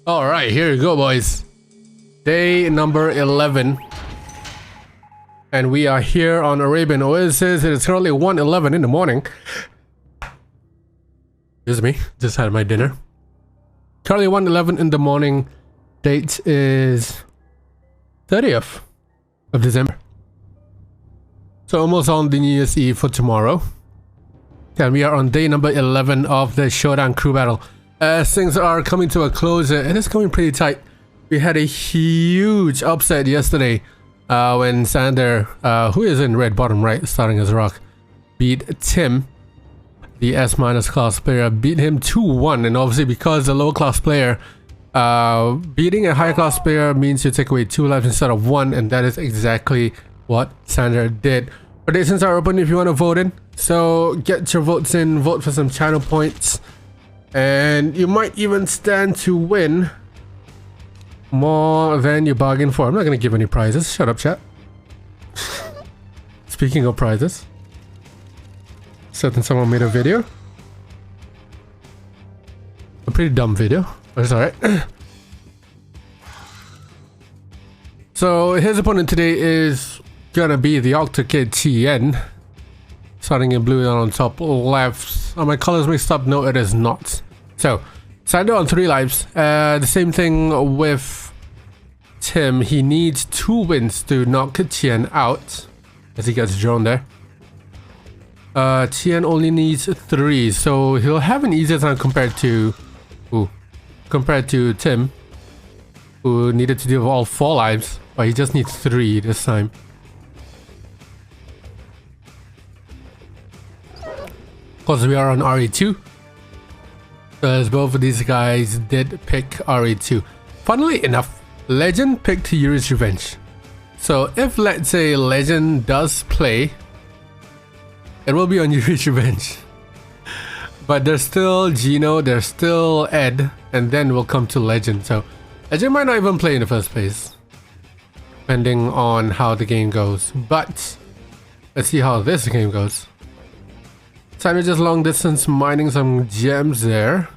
Alright, here you go, boys. Day number 11. And we are here on Arabian Oasis. It is currently 1:11 in the morning. Excuse me, just had my dinner. Currently 1:11 in the morning. Date is 30th of December. So almost on the New Year's Eve for tomorrow. And we are on day number 11 of the Showdown crew battle. As things are coming to a close, it is coming pretty tight. We had a huge upset yesterday when Sander, who is in red bottom right, starting as rock, beat Tim, the S- class player, beat him 2-1. And obviously because the lower class player, beating a higher class player means you take away 2 lives instead of 1, and that is exactly what Sander did. Predictions are open if you want to vote in, so get your votes in, vote for some channel points, and you might even stand to win more than you bargained for. I'm not going to give any prizes. Shut up, chat. Speaking of prizes, certain someone made a video. A pretty dumb video, but it's alright. So his opponent today is gonna be the Octo Kid Qien. Starting in blue on top left. Are my colors mixed up? No, it is not. So Sander on 3 lives. The same thing with Tim. He needs 2 wins to knock Qien out as he gets drawn there. Qien only needs 3, so he'll have an easier time compared to Tim, who needed to deal with all 4 lives, but he just needs 3 this time. Of course, we are on RE2, because both of these guys did pick RE2. Funnily enough, Legend picked Yuri's Revenge. So if, let's say, Legend does play, it will be on Yuri's Revenge. But there's still Gino, there's still Ed, and then we'll come to Legend. So Legend might not even play in the first place, depending on how the game goes. But let's see how this game goes. Sander just long distance mining some gems there.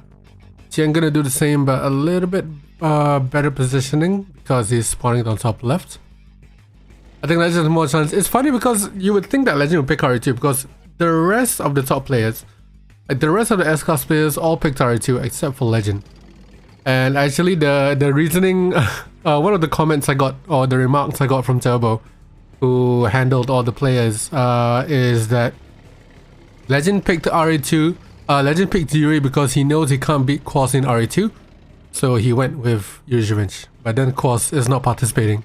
Qien gonna do the same, but a little bit better positioning because he's spawning on top left. I think Legend has more chance. It's funny because you would think that Legend would pick RE2 because the rest of the top players, like the rest of the S-class players, all picked RE2 except for Legend. And actually the reasoning, one of the comments I got, or the remarks I got from Turbo, who handled all the players, is that Legend picked RE2. Legend picked Yuri because he knows he can't beat Quas in RE2, so he went with Yuri's Revenge. But then Quas is not participating,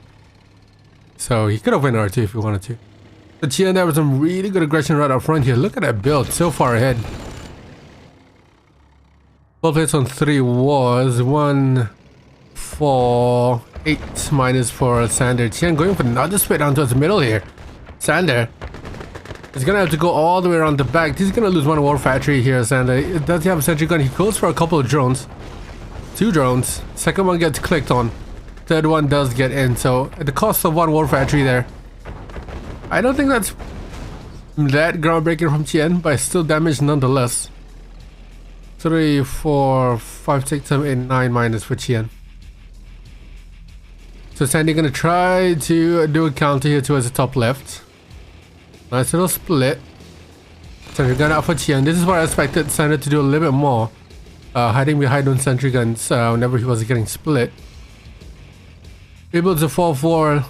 so he could have won RE2 if he wanted to. But Qien there with some really good aggression right up front here. Look at that build, so far ahead. 12 hits on 3 wars, 1, 4, 8 minus for Sander. Qien going for another split down towards the middle here. Sander is gonna have to go all the way around the back. He's gonna lose 1 war factory here. Sander, does he have a sentry gun? He goes for a couple of drones. 2 drones. Second one gets clicked on. Third one does get in. So at the cost of 1 war factory there. I don't think that's that groundbreaking from Qien, but still damage nonetheless. 3, 4, 5, 6, 7, 8, 9 minus for Qien. So Sandy gonna try to do a counter here towards the top left. Nice little split. Sentry gun out for Qien. This is what I expected Sander to do a little bit more. Hiding behind those sentry guns whenever he was getting split. Able to 4-4.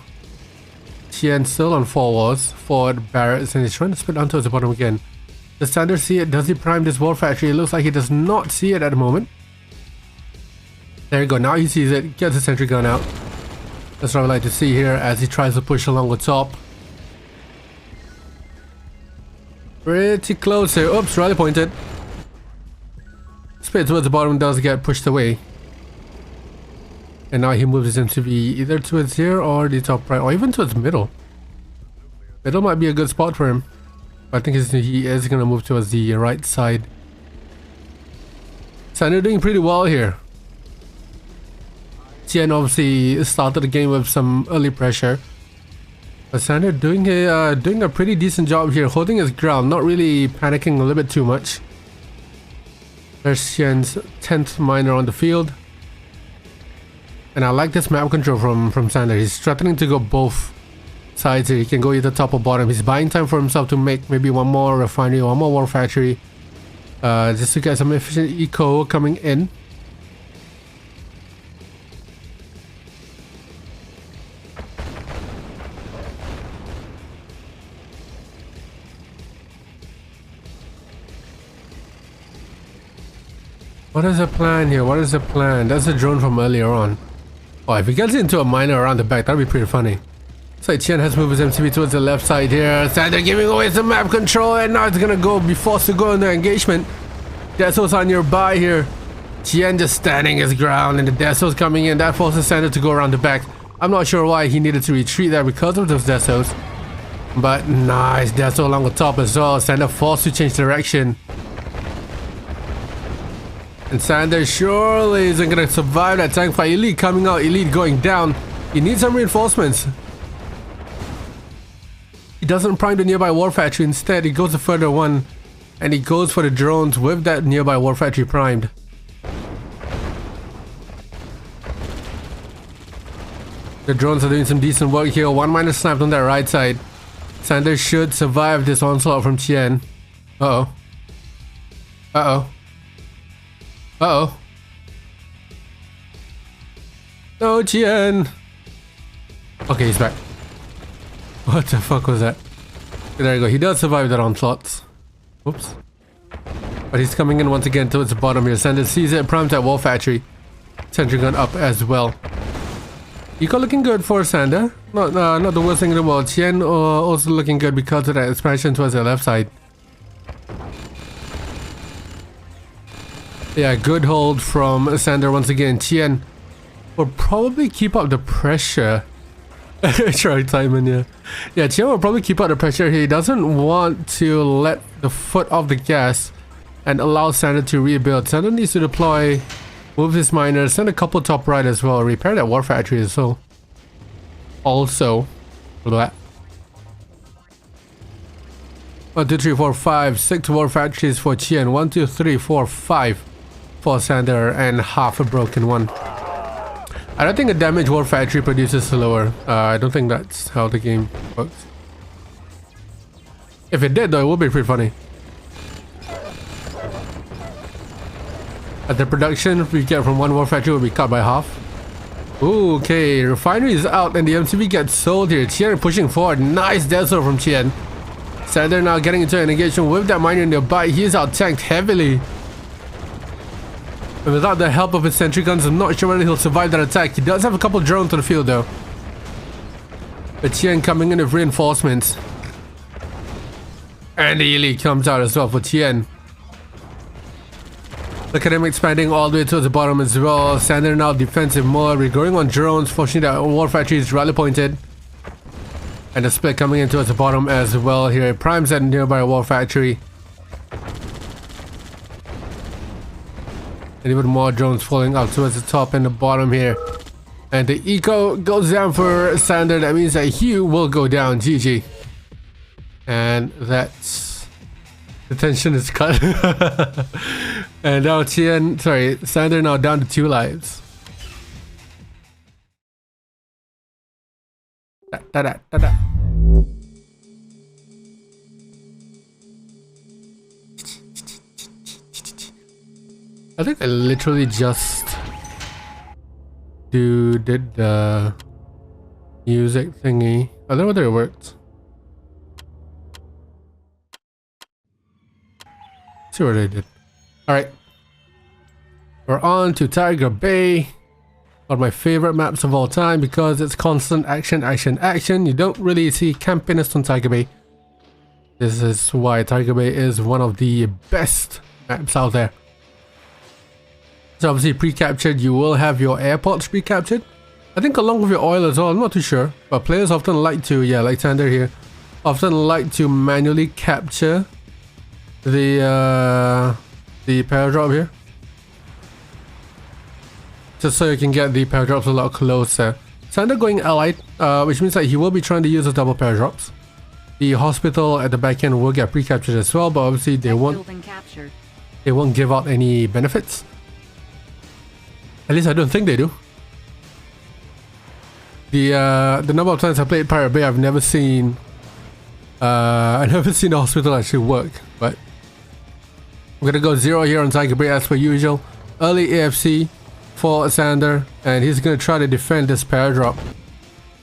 Qien still on 4 walls. Forward barracks, and he's trying to split down towards the bottom again. Does Sander see it? Does he prime this war factory? It looks like he does not see it at the moment. There you go. Now he sees it. Gets the sentry gun out. That's what I would like to see here as he tries to push along the top. Pretty close here. Oops, rally pointed. Split towards the bottom does get pushed away. And now he moves him to be either towards here or the top right, or even towards middle. Middle might be a good spot for him. I think he is going to move towards the right side. Sander doing pretty well here. Qien obviously started the game with some early pressure. But Sander doing a pretty decent job here, holding his ground, not really panicking a little bit too much. There's Qien's 10th miner on the field. And I like this map control from Sander. He's threatening to go both sides here. He can go either top or bottom. He's buying time for himself to make maybe one more refinery, one more war factory. Just to get some efficient eco coming in. What is the plan here? What is the plan? That's a drone from earlier on. Oh, if he gets into a miner around the back, that'd be pretty funny. So Qien has moved his MCV towards the left side here. Sander giving away some map control, and now it's gonna be forced to go into engagement. Deso's are nearby here. Qien just standing his ground, and the Deso's coming in. That forces Sander to go around the back. I'm not sure why he needed to retreat there because of those Desos. But nice Deso along the top as well. Sander forced to change direction. And Sander surely isn't gonna survive that tank fight. Elite coming out, Elite going down. He needs some reinforcements. He doesn't prime the nearby war factory. Instead, he goes to further one. And he goes for the drones with that nearby war factory primed. The drones are doing some decent work here. One miner snapped on that right side. Sander should survive this onslaught from Qien. Uh-oh. Uh-oh. Uh-oh. No, Qien. Okay, he's back. What the fuck was that? There you go. He does survive that onslaught. Oops. But he's coming in once again towards the bottom here. Sander sees it, primes that wall factory. Sentry gun up as well. Eco looking good for Sander. Not the worst thing in the world. Qien also looking good because of that expansion towards the left side. Yeah, good hold from Sander once again. Qien will probably keep up the pressure. Try timing, yeah. Yeah, Qien will probably keep up the pressure. He doesn't want to let the foot off the gas and allow Sander to rebuild. Sander needs to deploy, move his miners, send a couple top right as well, repair that war factory as well. Also, blah. 1, 2, 3, 4, 5, 6 war factories for Qien. 1, 2, 3, 4, 5 for Sander, and half a broken one. I don't think a damaged war factory produces slower. I don't think that's how the game works. If it did though, it would be pretty funny. At the production we get from one war factory will be cut by half. Ooh, okay, refinery is out and the MCV gets sold here. Qien pushing forward. Nice Deso from Qien. Sander now getting into an engagement with that miner nearby. He is out tanked heavily. And without the help of his sentry guns, I'm not sure whether he'll survive that attack. He does have a couple drones on the field though. But Qien coming in with reinforcements. And the elite comes out as well for Qien. Look at him expanding all the way towards the bottom as well. Sander now defensive mode. We're going on drones, fortunately that war factory is rally pointed. And the split coming in towards the bottom as well here. It primes that nearby war factory. And even more drones falling up towards the top and the bottom here. And the eco goes down for Sander. That means that Hugh will go down. GG. And that's... the tension is cut. And now Sander now down to 2 lives. Da-da-da-da. I think I literally just did the music thingy. I don't know whether it worked. See what I did. Alright. We're on to Tiger Bay. One of my favorite maps of all time because it's constant action, action, action. You don't really see campiness on Tiger Bay. This is why Tiger Bay is one of the best maps out there. So obviously pre-captured, you will have your airports pre-captured. I think along with your oil as well, I'm not too sure. But players often like to, yeah, like Sander here, often like to manually capture the paradrop here. Just so you can get the paradrops a lot closer. Sander going allied, which means that he will be trying to use the double paradrops. The hospital at the back end will get pre-captured as well, but obviously they won't give out any benefits. At least I don't think they do. The number of times I played Pirate Bay, I've never seen the hospital actually work. But we're gonna go 0 here on Tiger Bay as per usual. Early AFC for Sander, and he's gonna try to defend this paradrop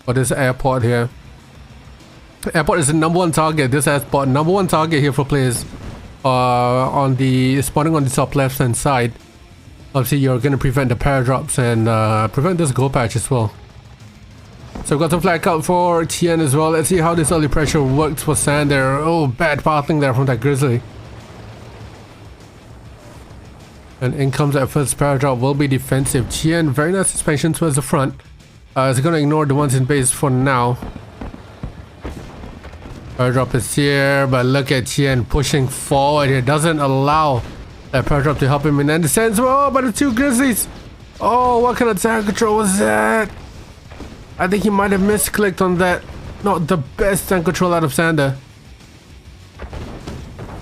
or this airport here. Airport is the number 1 target. This airport, number 1 target here for players on the spawning on the top left hand side. Obviously, you're gonna prevent the paradrops and prevent this gold patch as well. So we've got some flag out for Qien as well. Let's see how this early pressure works for Sander. Oh, bad pathing there from that Grizzly. And in comes that first paradrop, will be defensive. Qien, very nice suspension towards the front. It's gonna ignore the ones in base for now. Paradrop is here, but look at Qien pushing forward here. Doesn't allow that paradrop to help him in any sense. Oh, but the 2 Grizzlies. Oh, what kind of tank control was that? I think he might have misclicked on that. Not the best tank control out of Sander.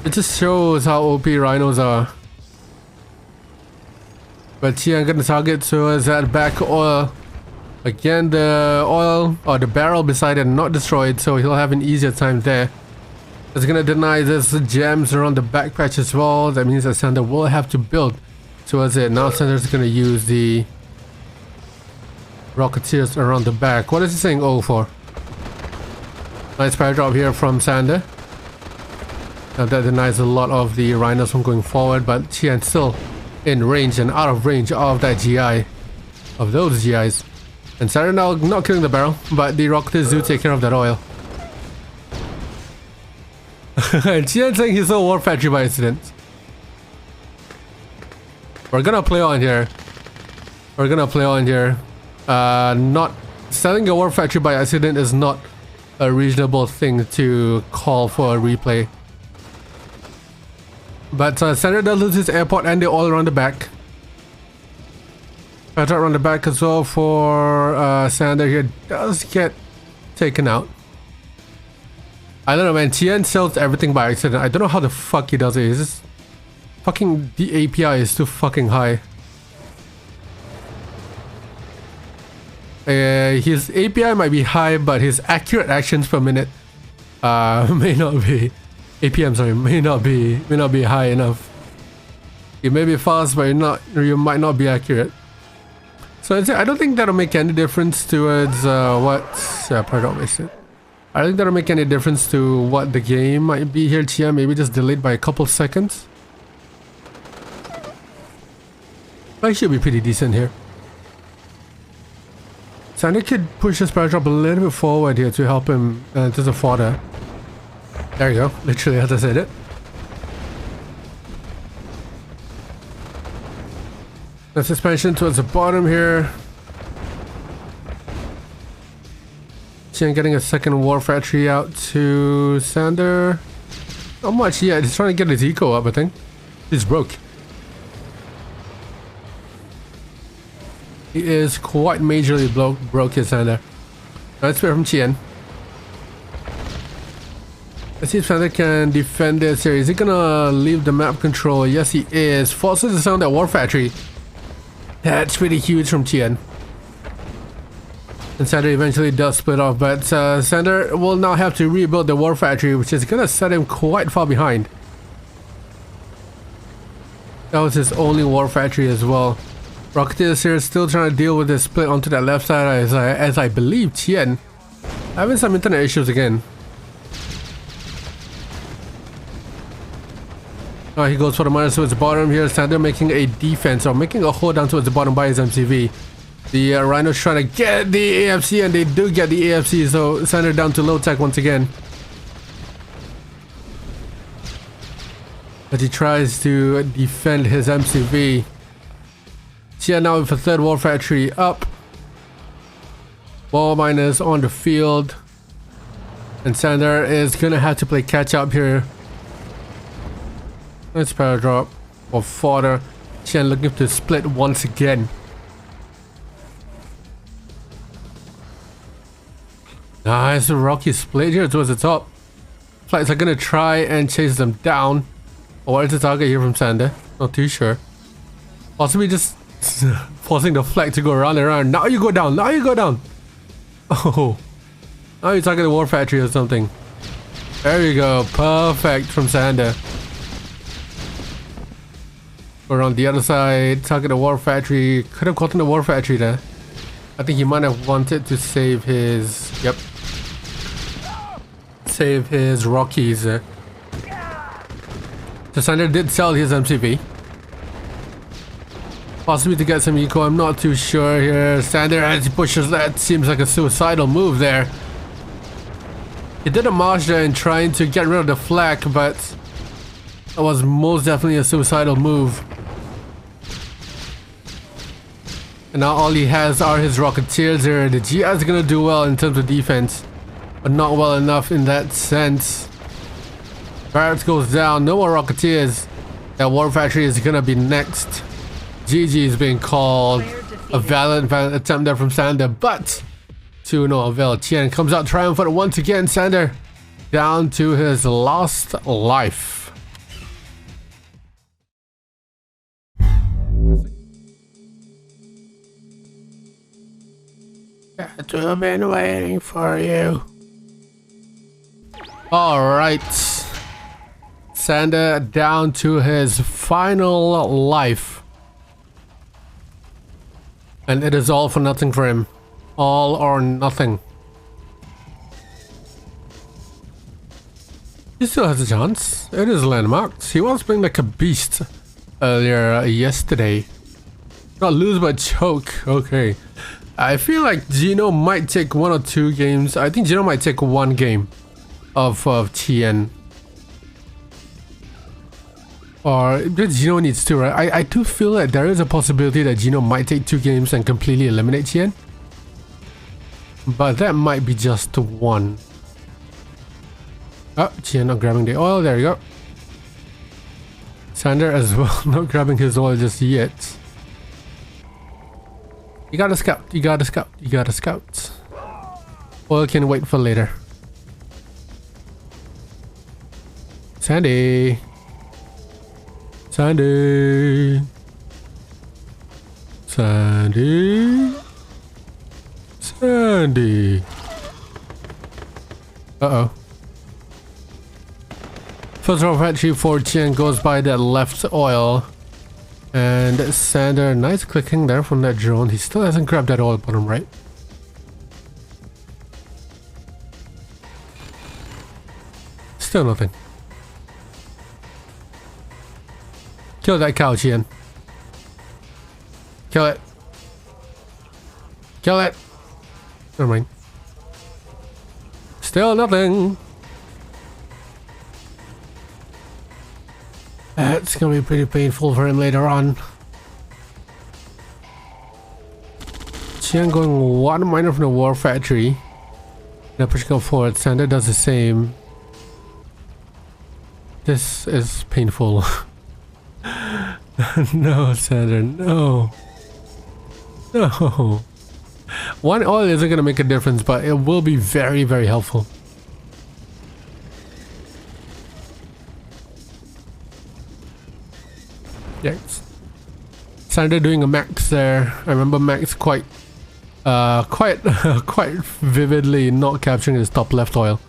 It just shows how OP rhinos are. But Qien gonna target towards that back oil. Again, the oil or the barrel beside it not destroyed, so he'll have an easier time there. It's gonna deny this gems around the back patch as well. That means that Sander will have to build towards it. Now Sander's gonna use the Rocketeers around the back. What is he saying O for? Nice paradrop here from Sander. Now that denies a lot of the rhinos from going forward, but Qien still in range and out of range of that GI, of those GIs. And Sander now not killing the barrel, but the Rocketeers do take care of that oil. And Qien saying he saw War Factory by accident. We're gonna play on here. Not selling a War Factory by accident is not a reasonable thing to call for a replay. But Sander does lose his airport and the oil around the back. Patrol around the back as well for Sander here does get taken out. I don't know, man. Qien sells everything by accident. I don't know how the fuck he does it. It's just fucking, the API is too fucking high. His API might be high, but his accurate actions per minute may not be. APM, sorry, may not be high enough. You may be fast, but you might not be accurate. So I don't think that'll make any difference towards paradox wasted. I don't think that'll make any difference to what the game might be here. Qien maybe just delayed by a couple seconds. I should be pretty decent here. Sander could push this paradrop a little bit forward here to help him to the fodder. There you go, literally as I said it. The suspension towards the bottom here. Qien getting a second War Factory out to Sander. Not much yet, he's trying to get his eco up, I think. He's broke. He is quite majorly broke here, Sander. Nice play from Qien. Let's see if Sander can defend this here. Is he gonna leave the map control? Yes, he is. Forces the sound at War Factory. That's pretty huge from Qien. And Sander eventually does split off, but Sander will now have to rebuild the War Factory, which is gonna set him quite far behind. That was his only War Factory as well. Rocketeers here still trying to deal with the split onto that left side as I believe Qien having some internet issues again. Oh, he goes for the minus towards the bottom here. Sander making a defense or making a hold down towards the bottom by his MCV. The Rhinos trying to get the AFC, and they do get the AFC, so Sander down to low tech once again. But he tries to defend his MCV. Qien now with a third War Factory up. Ball miners on the field. And Sander is gonna have to play catch up here. Nice paradrop or fodder. Qien looking to split once again. Nice rocky split here towards the top. Flights are gonna try and chase them down. Or what is the target here from Sander? Not too sure. Possibly just forcing the flag to go around and around. Now you go down. Now you go down. Oh. Oh, you're talking to War Factory or something. There you go. Perfect from Sander. We're on the other side, talking to War Factory. Could have gotten the War Factory there. I think he might have wanted to save his... Yep. Save his Rockies. So Sander did sell his MCV. Possibly to get some eco, I'm not too sure here. Sander, as he pushes that, seems like a suicidal move there. He did a march there in trying to get rid of the flak, but it was most definitely a suicidal move. And now all he has are his Rocketeers here. The GS is gonna do well in terms of defense, but not well enough in that sense. Barracks goes down, no more Rocketeers. That War Factory is gonna be next. GG is being called. A valiant attempt there from Sander, but to no avail. Qien comes out triumphant once again. Sander down to his last life. I've been waiting for you. Alright. Sander down to his final life. And it is all for nothing for him. All or nothing. He still has a chance. It is landmarked. He was playing like a beast earlier yesterday. Not lose but choke. Okay. I feel like Gino might take 1 or 2 games. I think Gino might take 1 game of Qien. Or Gino needs to, right? I do feel that there is a possibility that Gino might take 2 games and completely eliminate Qien. But that might be just 1. Oh, Qien not grabbing the oil. There you go. Sander as well, not grabbing his oil just yet. You gotta scout. You gotta scout. You gotta scout. Oil can wait for later. Sandy. Sandy. Sandy. Sandy. Uh-oh. First row factory for Qien goes by that left oil. And Sander, nice clicking there from that drone. He still hasn't grabbed that oil bottom right. Still nothing. Kill that cow, Qien. Kill it. Kill it. Never mind. Still nothing. That's gonna be pretty painful for him later on. Qien going 1 miner from the War Factory. Now pushing up forward. Sander does the same. This is painful. No, Sander, no. No. 1 oil isn't gonna make a difference, but it will be very, very helpful. Yes. Sander doing a max there. I remember Max quite vividly not capturing his top left oil.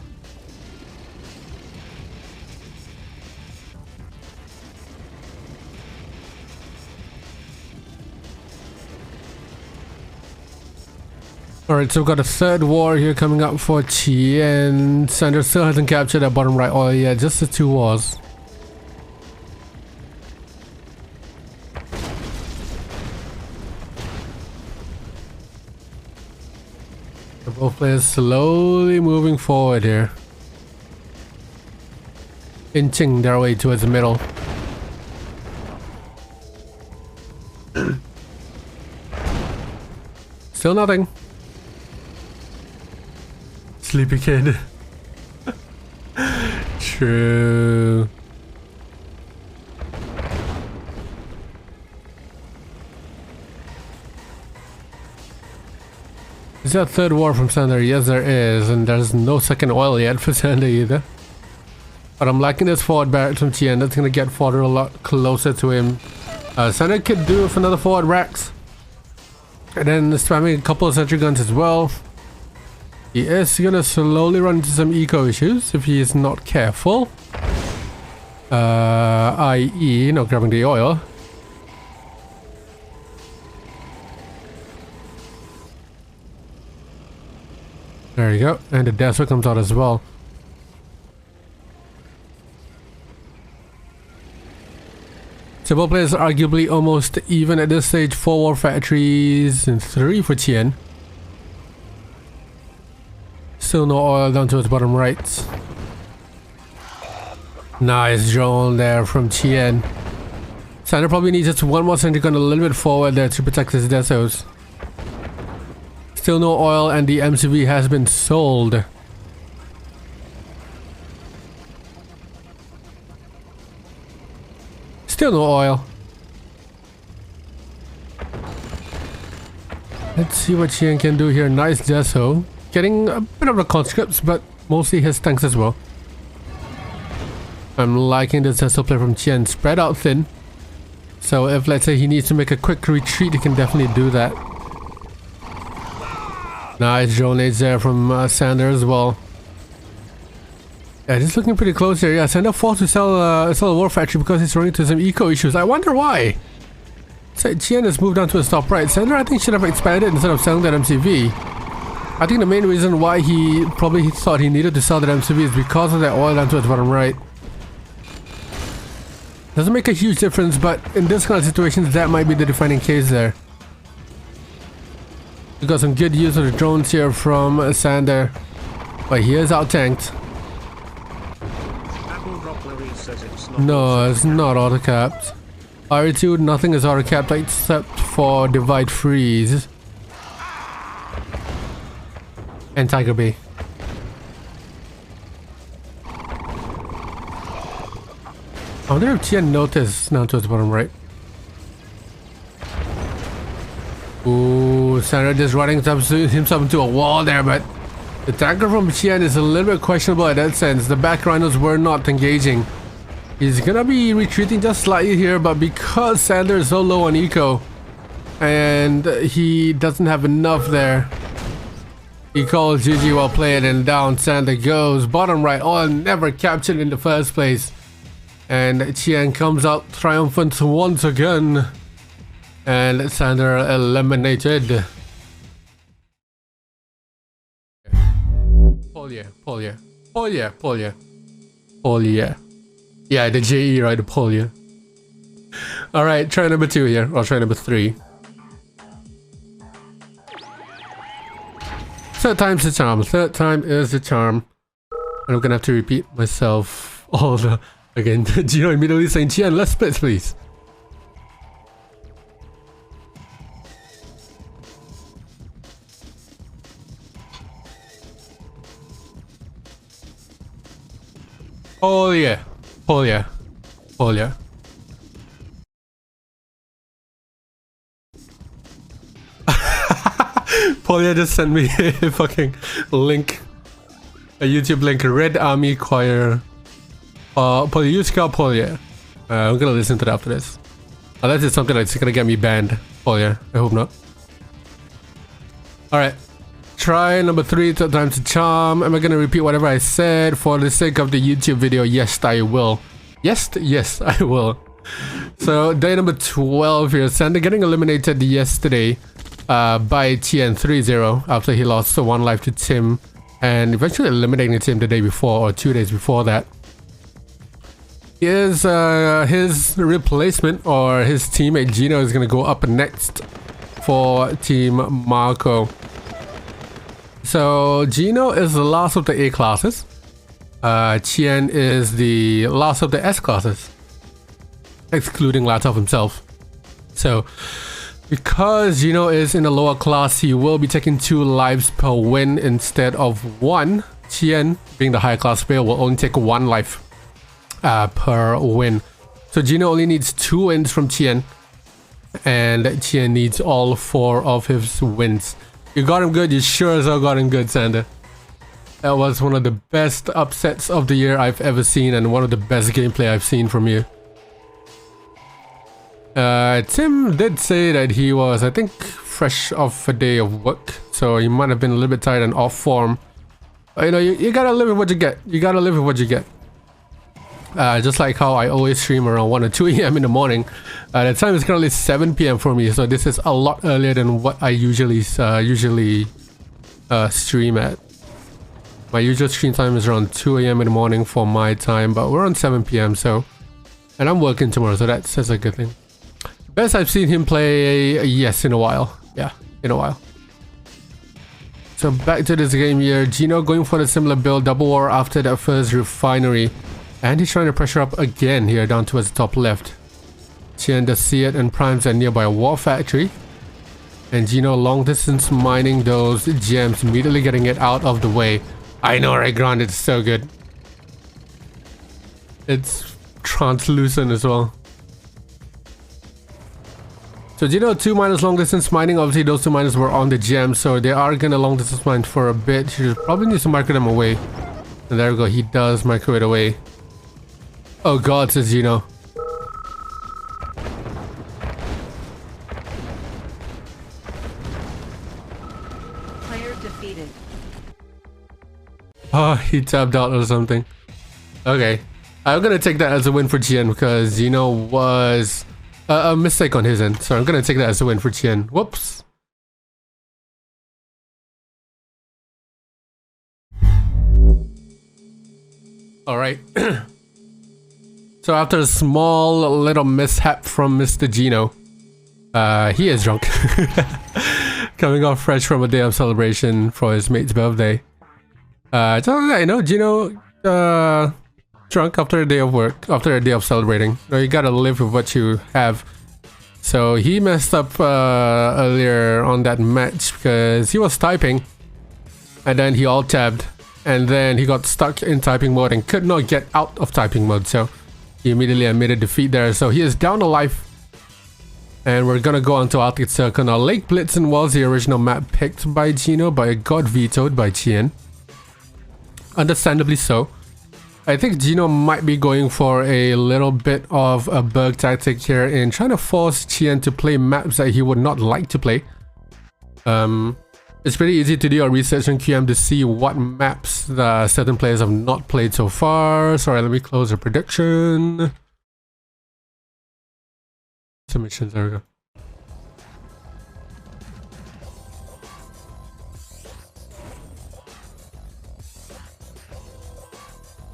Alright, so we've got a 3rd war here coming up for Qien. Sander still hasn't captured that bottom right oil yet, just the 2 wars. Both players slowly moving forward here. Inching their way towards the middle. Still nothing. Sleepy kid. True. Is there a 3rd war from Sander? Yes, there is, and there's no 2nd oil yet for Sander either. But I'm liking this forward barracks from Qien. That's gonna get fodder a lot closer to him. Sander could do with another forward racks, and then spamming a couple of sentry guns as well. He is gonna slowly run into some eco issues if he is not careful. I.e. not grabbing the oil. There you go, and the desert comes out as well. So both players are arguably almost even at this stage. 4 war factories and 3 for Qien. Still no oil down towards bottom right. Nice drone there from Qien. Sander probably needs just one more sentry gun a little bit forward there to protect his desos. Still no oil and the MCV has been sold. Still no oil. Let's see what Qien can do here. Nice deso. Getting a bit of the conscripts, but mostly his tanks as well. I'm liking this deso play from Qien. Spread out thin. So if, let's say, he needs to make a quick retreat, he can definitely do that. Nice drone aids there from Sander as well. Yeah, just looking pretty close here. Yeah, Sander forced to sell a war factory because he's running into some eco issues. I wonder why. So Qien has moved down to his top right. Sander, I think, should have expanded instead of selling that MCV. I think the main reason why he probably thought he needed to sell that MCV is because of that oil down to his bottom right. Doesn't make a huge difference, but in this kind of situations, that might be the defining case there. We got some good use of the drones here from Sander, but he is out tanked. No, it's not auto capped. RE2, nothing is auto capped except for Divide Freeze and Tiger Bay. I wonder if Qien noticed now towards the bottom right. Ooh, Sander just running himself into a wall there, but the tanker from Qien is a little bit questionable in that sense. The back rhinos were not engaging. He's gonna be retreating just slightly here, but because Sander is so low on eco and he doesn't have enough there, he calls GG while playing, and down Sander goes. Bottom right, oil never captured in the first place. And Qien comes out triumphant once again. And Sander eliminated. Polya. Yeah, the JE, right? The Polya. Alright, try number 2 here. Or try number 3. Third time's the charm. Third time is the charm. And I'm gonna have to repeat myself all the... Again, Gino immediately saying, Qien, let's split, please. Polya. Polya just sent me a fucking link. A YouTube link. Red Army Choir. Polya, you scout Polya. I'm gonna listen to that after this. Unless it's something that's gonna get me banned. Polya. I hope not. Alright. Try number 3, third time's the charm. Am I gonna repeat whatever I said for the sake of the YouTube video? Yes, I will. Yes, I will. So, day number 12 here. Sander getting eliminated yesterday by Qien 3-0 after he lost 1 life to Tim, and eventually eliminating Tim the day before, or 2 days before that. Here's his replacement, or his teammate Gino, is gonna go up next for Team Marko. So Gino is the last of the A classes. Qien is the last of the S classes, excluding Latof himself. So because Gino is in the lower class, he will be taking 2 lives per win instead of 1. Qien, being the higher class player, will only take 1 life per win. So Gino only needs 2 wins from Qien, and Qien needs all 4 of his wins. You got him good, you sure as hell got him good, Sander. That was one of the best upsets of the year I've ever seen, and one of the best gameplay I've seen from you. Tim did say that he was, I think, fresh off a day of work, so he might have been a little bit tired and off form. But, you know, you gotta live with what you get. You gotta live with what you get. Just like how I always stream around 1 or 2 a.m. in the morning. The time is currently 7 p.m. for me, so this is a lot earlier than what I usually stream at. My usual stream time is around 2 a.m. in the morning for my time, but we're on 7 p.m. so, and I'm working tomorrow, so that's a good thing. Best I've seen him play, yes, in a while. Yeah, in a while. So back to this game here. Gino going for the similar build, double war after that first refinery. And he's trying to pressure up again here down towards the top left. Qien does see it and primes a nearby war factory. And Gino long distance mining those gems, immediately getting it out of the way. I know, right, Grant? It's so good. It's translucent as well. So Gino 2 miners long distance mining. Obviously those 2 miners were on the gem, so they are gonna long distance mine for a bit. He probably needs to micro them away. And there we go, he does micro it away. Oh god, says Gino. Player defeated. Oh, he tapped out or something. Okay. I'm gonna take that as a win for Qien because Gino was a mistake on his end. So I'm gonna take that as a win for Qien. Whoops. Alright. So after a small little mishap from Mr. Gino, he is drunk. Coming off fresh from a day of celebration for his mate's birthday. Just like that, you know, Gino drunk after a day of work, after a day of celebrating. You know, you gotta live with what you have. So he messed up earlier on that match because he was typing and then he alt-tabbed and then he got stuck in typing mode and could not get out of typing mode. So he immediately admitted defeat there. So he is down a life. And we're gonna go on to Arctic Circle now. Lake Blitzen was the original map picked by Gino, but it got vetoed by Qien. Understandably so. I think Gino might be going for a little bit of a bug tactic here in trying to force Qien to play maps that he would not like to play. It's pretty easy to do your research on QM to see what maps that certain players have not played so far. Sorry, let me close the prediction. Submissions, there we go.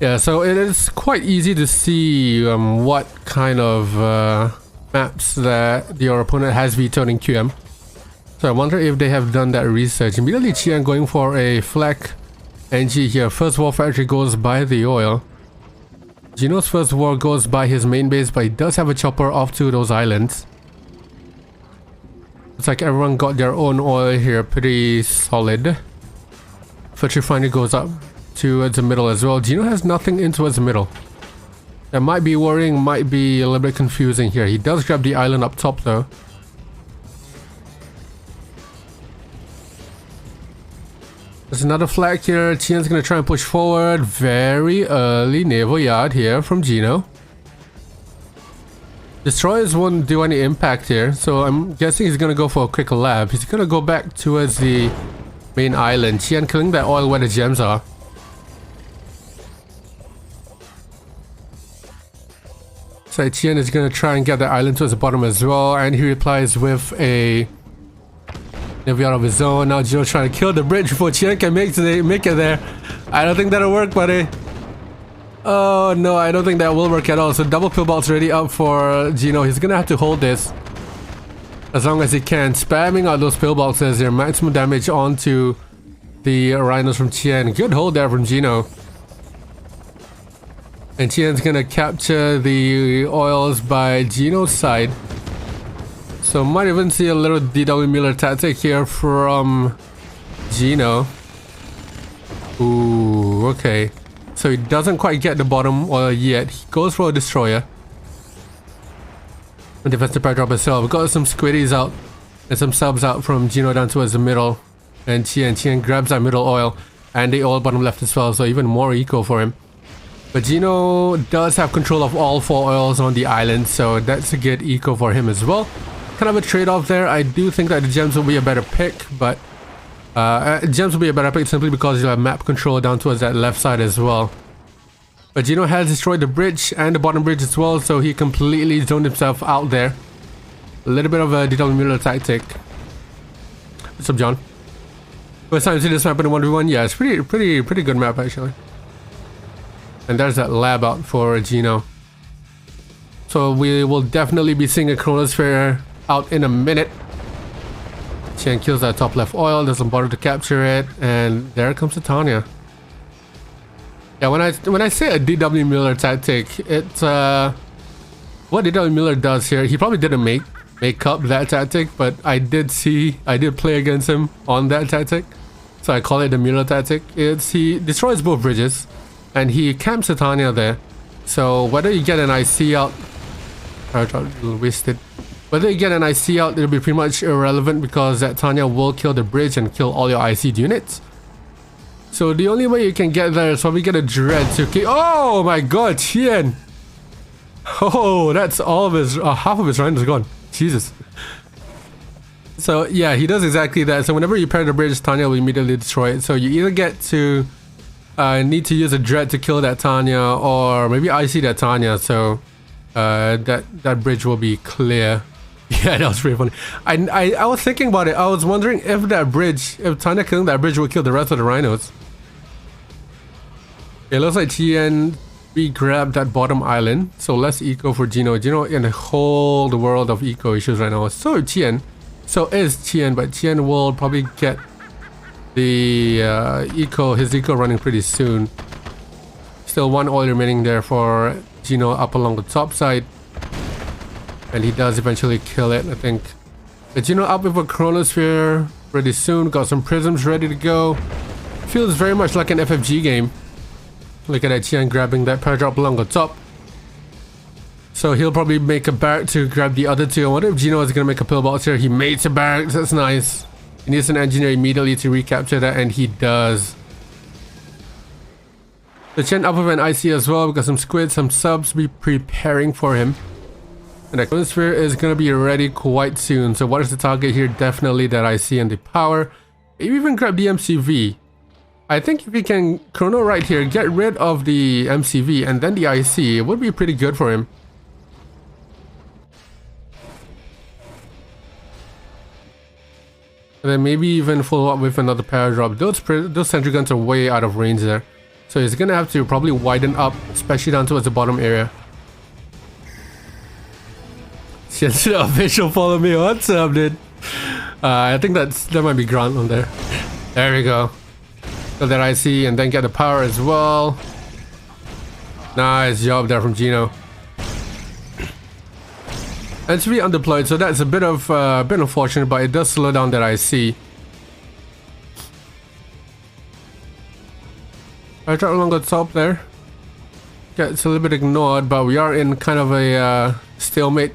Yeah, so it is quite easy to see what kind of maps that your opponent has vetoed in QM. So I wonder if they have done that research. Immediately Qien going for a flak NG here. First war factory goes by the oil. Gino's first war goes by his main base, but he does have a chopper off to those islands. Looks like everyone got their own oil here, pretty solid. First refinery goes up towards the middle as well. Gino has nothing in towards the middle. That might be worrying, might be a little bit confusing here. He does grab the island up top though. There's another flag here. Qien's gonna try and push forward. Very early naval yard here from Gino. Destroyers won't do any impact here, so I'm guessing he's gonna go for a quick lab. He's gonna go back towards the main island. Qien killing that oil where the gems are. So Qien is gonna try and get the island towards the bottom as well, and he replies with a naval yard of his own. Now Gino trying to kill the bridge before Qien can make it there. I don't think that'll work, buddy. Oh no, I don't think that will work at all. So double pillbox ready up for Gino. He's gonna have to hold this as long as he can. Spamming out those pillboxes there. Maximum damage onto the rhinos from Qien. Good hold there from Gino. And Qien's gonna capture the oils by Gino's side. So might even see a little DW Miller tactic here from Gino. Ooh, okay. So he doesn't quite get the bottom oil yet. He goes for a destroyer. And defensive power drop itself. We got some squiddies out and some subs out from Gino down towards the middle. And Qien grabs that middle oil and the oil bottom left as well. So even more eco for him. But Gino does have control of all 4 oils on the island. So that's a good eco for him as well. kind of a trade-off there. I do think that the gems will be a better pick, but gems will be a better pick simply because you have map control down towards that left side as well. But Gino has destroyed the bridge and the bottom bridge as well, so he completely zoned himself out there. A little bit of a DW Muller tactic. What's up, John? First time to see this map in a 1v1? Yeah, it's pretty good map actually. And there's that lab out for Gino. So we will definitely be seeing a chronosphere out in a minute. Qien kills that top left oil, doesn't bother to capture it, and there comes the Tanya. Yeah, when I say a DW Muller tactic, it's what DW Muller does here. He probably didn't make up that tactic, but I did play against him on that tactic, so I call it the Muller tactic. It's he destroys both bridges, and he camps the Tanya there. So whether you get an IC out, a little wasted. Whether you get an IC out, it'll be pretty much irrelevant because that Tanya will kill the bridge and kill all your IC units. So the only way you can get there is probably get a dread to kill. Oh my god, Qien! Oh, that's all of his, half of his round is gone. Jesus. So yeah, he does exactly that. So whenever you pair the bridge, Tanya will immediately destroy it. So you either get to need to use a dread to kill that Tanya, or maybe IC that Tanya. So that bridge will be clear. Yeah, that was pretty funny. I was thinking about it. I was wondering if Tanya killing that bridge will kill the rest of the rhinos. It looks like Qien grabbed that bottom island. So less eco for Gino. Gino in the whole world of eco issues right now. So is Qien, but Qien will probably get the his eco running pretty soon. Still one oil remaining there for Gino up along the top side. And he does eventually kill it, I think. But Gino up with a chronosphere pretty soon. Got some prisms ready to go. Feels very much like an FFG game. Look at that, Qien grabbing that paradrop along the top. So he'll probably make a barrack to grab the other two. I wonder if Gino is going to make a pillbox here. He made a barrack, that's nice. He needs an engineer immediately to recapture that, and he does. The Qien up with an IC as well. We got some squids, some subs be preparing for him. And the chronosphere is going to be ready quite soon. So what is the target here? Definitely that IC and the power. You even grab the MCV. I think if he can chrono right here, get rid of the MCV and then the IC, it would be pretty good for him. And then maybe even follow up with another paradrop. Those sentry guns are way out of range there. So he's going to have to probably widen up, especially down towards the bottom area. Just official follow me. What's up, dude? I think that might be Grant on there. There we go. So that I see, and then get the power as well. Nice job there from Gino. And it's really undeployed, so that's a bit unfortunate, but it does slow down that IC. I drop along the top there. Gets a little bit ignored, but we are in kind of a stalemate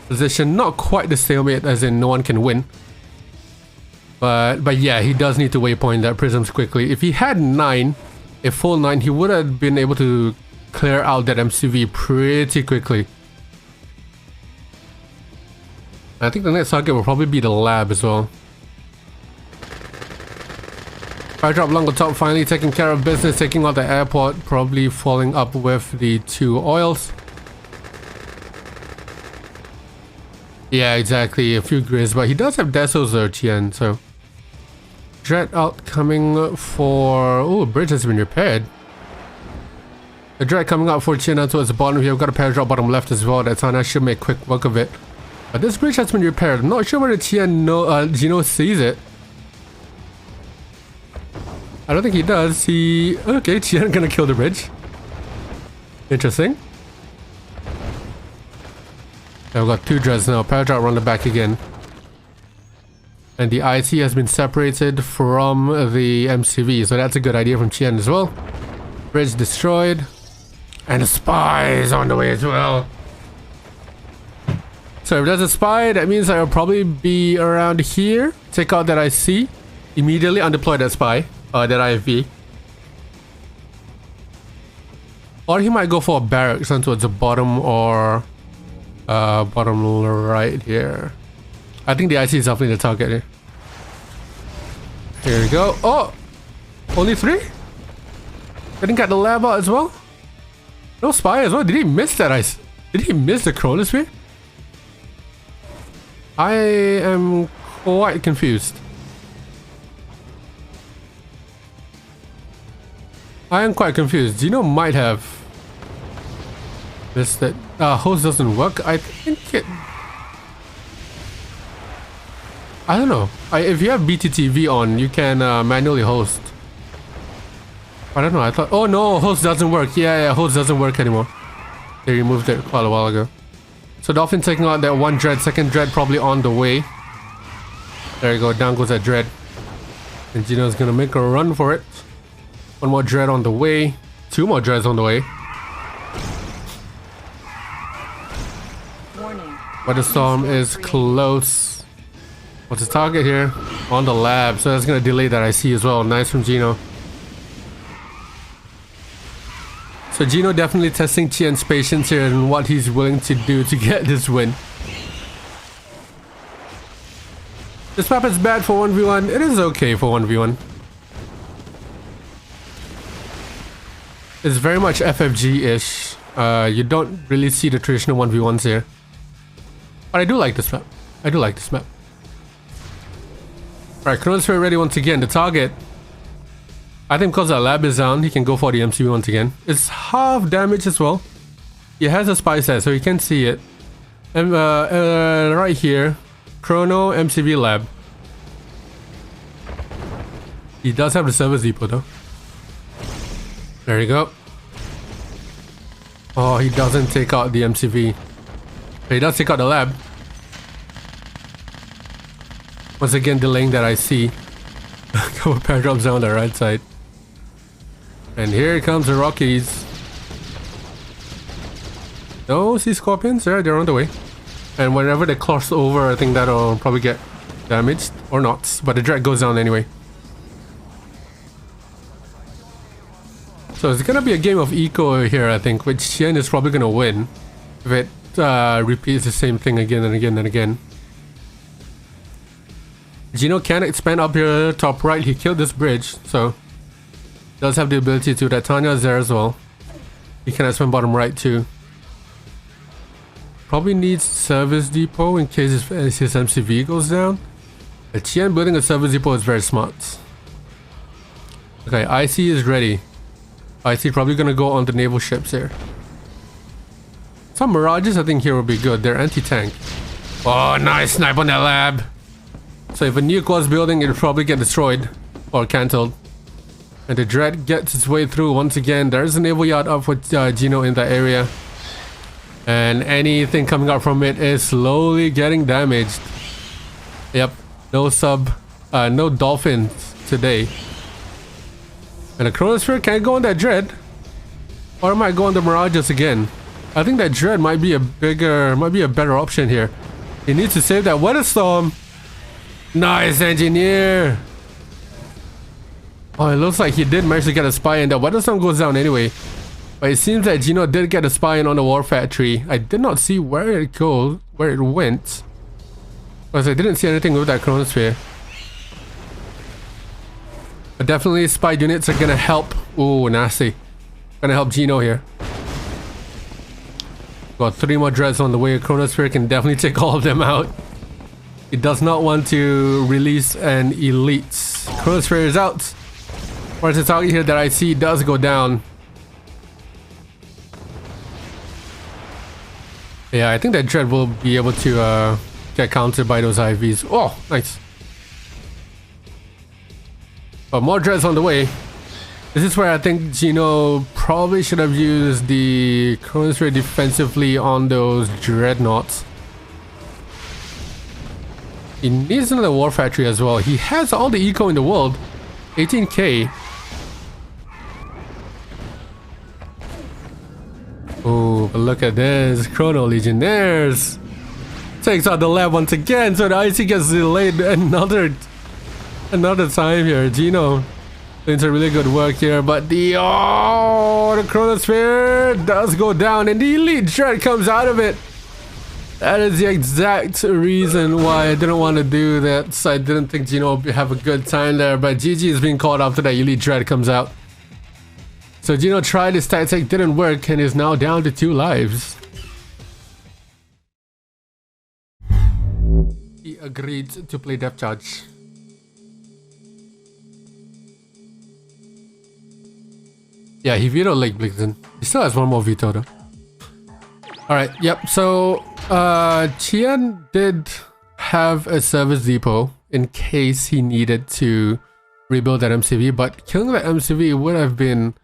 position. Not quite the stalemate as in no one can win. But yeah, he does need to waypoint that prisms quickly. If he had 9, a full 9, he would have been able to clear out that MCV pretty quickly. I think the next target will probably be the lab as well. Fire drop along the top, finally taking care of business, taking out the airport, probably falling up with the 2 oils. Yeah, exactly, a few grids, but he does have Desos there, Qien, so... Dread out coming for... Oh, bridge has been repaired. The Dread coming out for Qien out towards the bottom here. We've got a paradrop bottom left as well. That Tana should make quick work of it. But this bridge has been repaired. I'm not sure whether Gino sees it. I don't think he does. Okay, Qien gonna kill the bridge. Interesting. I've got 2 dreads now. Paradrop run the back again. And the IC has been separated from the MCV, so that's a good idea from Qien as well. Bridge destroyed. And a spy is on the way as well. So if there's a spy, that means I'll probably be around here. Take out that IC. Immediately undeploy that spy. That IFV. Or he might go for a barracks towards the bottom or bottom right here. I think the IC is definitely the target here. Here we go. Oh! Only 3? Didn't get the lab out as well? No spy as well? Did he miss that ice? Did he miss the chronosphere? I am quite confused. I am quite confused. Gino might have missed that. Host doesn't work. I think it... I don't know. If you have BTTV on, you can manually host. I don't know. I thought... Oh no, host doesn't work. Yeah, host doesn't work anymore. They removed it quite a while ago. So Dolphin taking out that one dread. Second dread probably on the way. There you go. Down goes that dread. And Gino's gonna make a run for it. One more dread on the way. 2 more dreads on the way. Warning. Weather storm is close. What's the target here? On the lab. So that's gonna delay that IC as well. Nice from Gino. So Gino definitely testing Qien's patience here and what he's willing to do to get this win. This map is bad for 1v1. It is okay for 1v1. It's very much FFG-ish. You don't really see the traditional 1v1s here. But I do like this map. I do like this map. Alright, Chronosphere ready once again. The target. I think because our lab is down, he can go for the MCV once again. It's half damage as well. He has a spy set, so you can see it. And right here, Chrono MCV lab. He does have the service depot though. There you go. Oh, he doesn't take out the MCV. But he does take out the lab. Once again delaying that IC. Couple pair drops down the right side. And here comes the Rockies. No, see Scorpions? Yeah, they're on the way. And whenever they cross over, I think that'll probably get damaged. Or not. But the Dread goes down anyway. So it's gonna be a game of eco here, I think, which Qien is probably gonna win if it repeats the same thing again and again and again. Gino can expand up here top right. He killed this bridge, so does have the ability to. That Tanya is there as well. He can expand bottom right too. Probably needs service depot in case his MCV goes down. But Qien building a service depot is very smart. Okay, IC is ready. IC probably gonna go on the naval ships here. Some Mirages I think here will be good. They're anti-tank. Oh, nice snipe on that lab. So if a nuke was building, it'll probably get destroyed or cancelled. And the Dread gets its way through once again. There's a naval yard up with Gino in that area. And anything coming out from it is slowly getting damaged. Yep, no no dolphins today. And the Chronosphere can't go on that Dread. Or it might go on the Mirages again. I think that Dread might be a better option here. He needs to save that Weather Storm. Nice engineer. Oh, it looks like he did manage to get a spy in. That Weather Storm goes down anyway. But it seems that Gino did get a spy in on the War Factory. I did not see where it went. Because I didn't see anything with that Chronosphere. But definitely spy units are gonna help. Ooh, nasty. Gonna help Gino here. Got 3 more Dreads on the way. Chronosphere can definitely take all of them out. He does not want to release an elite. Chronosphere is out. Where's the target here that I see does go down. Yeah, I think that Dread will be able to get countered by those IVs. Oh, nice. But more Dreads on the way. This is where I think Gino probably should have used the Chronosphere defensively on those Dreadnoughts. He needs another War Factory as well. He has all the eco in the world. 18k. Oh, but look at this. Chrono Legionnaires. Takes out the lab once again. So the IC gets delayed another time here. Gino doing some really good work here. But the Chronosphere does go down. And the Elite Dread comes out of it. That is the exact reason why I didn't want to do that. So I didn't think Gino would have a good time there. But GG is being called after that Elite Dread comes out. So Gino tried his tactic, didn't work, and is now down to 2 lives. He agreed to play Depth Charge. Yeah, he vetoed Lake Blixen. He still has one more veto though. Alright, yep, so Qien did have a service depot in case he needed to rebuild that MCV, but killing that MCV would have been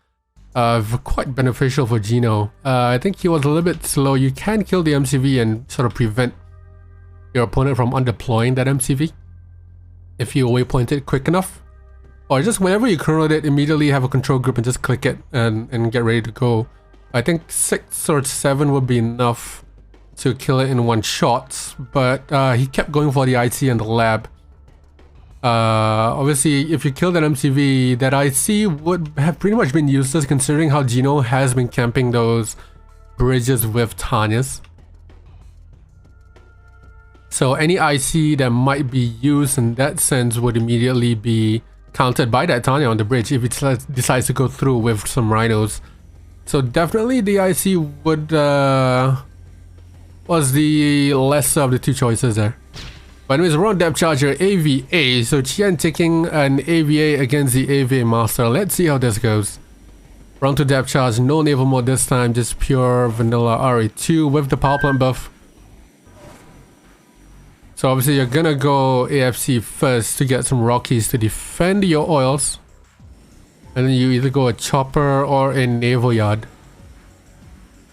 quite beneficial for Gino. I think he was a little bit slow. You can kill the MCV and sort of prevent your opponent from undeploying that MCV if you waypoint it quick enough. Or just whenever you chrono it, immediately have a control group and just click it and get ready to go. I think 6 or 7 would be enough to kill it in one shot, but he kept going for the IC and the lab. Obviously, if you kill that MCV, that IC would have pretty much been useless considering how Gino has been camping those bridges with Tanya's. So any IC that might be used in that sense would immediately be countered by that Tanya on the bridge if it decides to go through with some rhinos. So definitely the IC would was the lesser of the 2 choices there. But anyways, we're on Depth Charger AVA. So Qien taking an AVA against the AVA Master. Let's see how this goes. Round to Depth Charge, no naval mode this time, just pure vanilla RA2 with the power plant buff. So obviously you're gonna go AFC first to get some Rockies to defend your oils. And then you either go a chopper or a naval yard.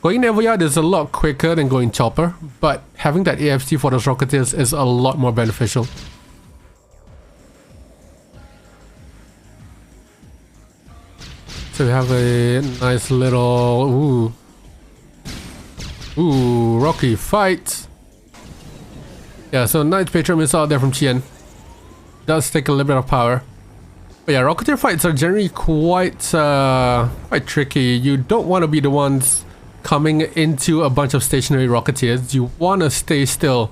Going naval yard is a lot quicker than going chopper, but having that AFC for those Rocketeers is a lot more beneficial. So we have a nice little Rocky fight. Yeah, so nice Patriot missile out there from Qien. Does take a little bit of power. But yeah, Rocketeer fights are generally quite tricky. You don't want to be the ones coming into a bunch of stationary Rocketeers. You want to stay still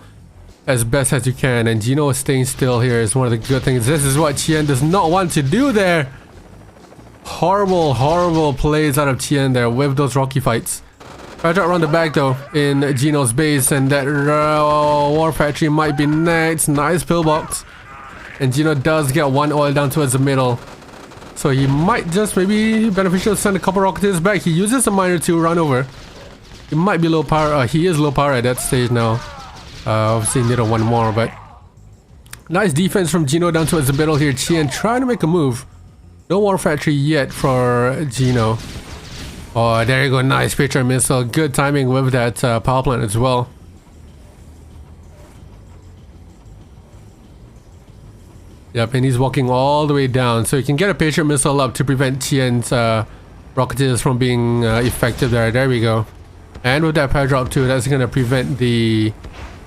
as best as you can, and Gino staying still here is one of the good things. This is what Qien does not want to do there. Horrible, horrible plays out of Qien there with those Rocky fights. Right around the back though in Gino's base, and that War Factory might be next. Nice pillbox. And Gino does get 1 oil down towards the middle. So he might just maybe beneficial to send a couple Rocketeers back. He uses a miner to run over. He might be low power. He is low power at that stage now. Obviously need a 1 more, but nice defense from Gino down towards the middle here. Qien trying to make a move. No War Factory yet for Gino. Oh, there you go. Nice Patriot missile. Good timing with that power plant as well. Yep, and he's walking all the way down, so you can get a Patriot missile up to prevent Qien's Rocketeers from being effective there. There we go. And with that power drop too, that's going to prevent the